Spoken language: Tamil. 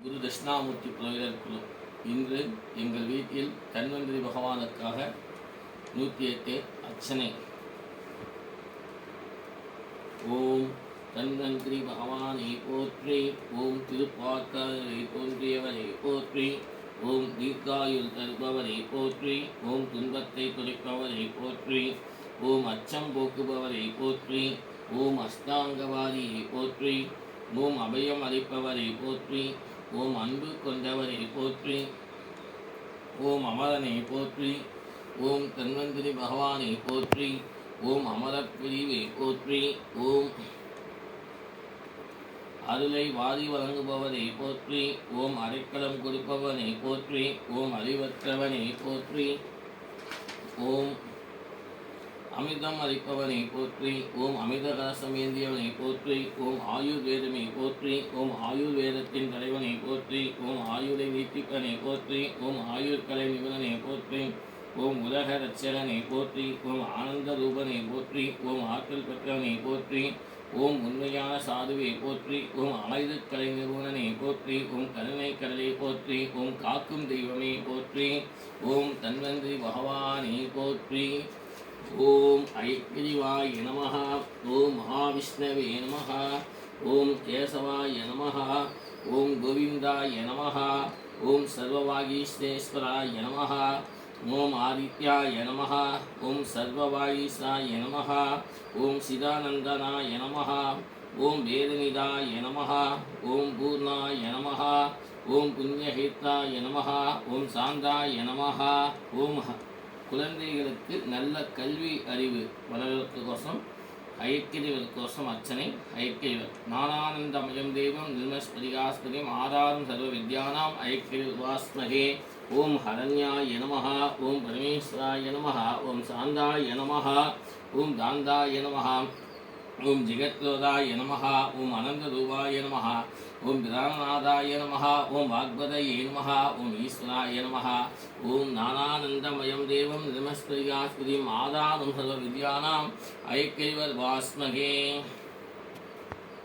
குரு தட்சிணாமூர்த்தி புரோகிதர் குழு இன்று எங்கள் வீட்டில் தன்வந்திரி பகவானுக்காக 108 அர்ச்சனை. ஓம் தன்வந்திரி பகவானை போற்றி, ஓம் திருப்பார்க்கரை தோன்றியவரை போற்றி, ஓம் தீர்க்காயுள் தருபவரை போற்றி, ஓம் துன்பத்தை துடைப்பவரை போற்றி, ஓம் அச்சம் போக்குபவரை போற்றி, ஓம் அஷ்டாங்கவாதியை போற்றி, ஓம் அபயம் அளிப்பவரை போற்றி, ஓம் அன்பு கொண்டவரை போற்றி, ஓம் அமரனை போற்றி, ஓம் தன்வந்திரி பகவானை போற்றி, ஓம் அமரப் பிரிவை போற்றி, ஓம் அருளை வாரி வழங்குபவரை போற்றி, ஓம் அடைக்கலம் கொடுப்பவனை போற்றி, ஓம் அறிவற்றவனை போற்றி, ஓம் அமிர்தம் அளிப்பவனை போற்றி, ஓம் அமிர்த கலசம் ஏந்தியவனை போற்றி, ஓம் ஆயுர்வேதமை போற்றி, ஓம் ஆயுர்வேதத்தின் தலைவனை போற்றி, ஓம் ஆயுரை நீட்டிப்பனை போற்றி, ஓம் ஆயுர்கலை நிபுணனை போற்றி, ஓம் உலக ரட்சகனை போற்றி, ஓம் ஆனந்த ரூபனை போற்றி, ஓம் ஆற்றல் பெற்றவனை போற்றி, ஓம் உண்மையான சாதுவை போற்றி, ஓம் அமைதிக்கலை நிறுவனனை போற்றி, ஓம் கருணை கடலை போற்றி, ஓம் காக்கும் தெய்வமே போற்றி, ஓம் தன்வந்திரி பகவானை போற்றி, ஓம் ஐக்கிரிவாய நமः, ஓம் மகாவிஷ்ணவே நமः, ஓம் கேசவாய நமः, ஓம் கோவிந்தாய நமः, ஓம் சர்வவாகீஸ்வராய நமः, ஓம் ஆதித்யாய நமः, ஓம் சர்வவாகீசாய நமः, ஓம் சிதானந்தனாய நமः, ஓம் வேதநிதாய நமः, ஓம் பூர்ணாய நமः, ஓம் புண்ணியஹேத்தாய நமः, ஓம் சாந்தாய நமः, ஓம் குழந்தைகளுக்கு நல்ல கல்வி அறிவு வளர்வதற்கோசம் ஐக்கியவதற்கோசம் அர்ச்சனை. ஐக்கியவர் ஞானானந்தமயம் தேவம் நிர்மஸ்பதிகாஸ்பதிம் ஆதாரம் சர்வ வித்யானாம் ஐக்கியவாஸ்மகே. ஓம் ஹரண்யாய நமः, ஓம் பரமேஸ்வராய நமः, ஓம் சாந்தாய நமः, ஓம் தாந்தாய நமः, ஓம் ஜெகத்ரோதாய நமः, ஓம் அனந்தரூபாய நமः, ஓம் பிராணநாதாய நமः, ஓம் வாக்பதயே நமः, ஓம் ஈஸ்வராய நமः, ஓம் ஞானானந்தமயம் தேவம் நிர்மஸ்பதிகாஸ்பதிம் ஆதாரம் சர்வ வித்யானாம் ஐக்கியவர் வாஸ்மகே.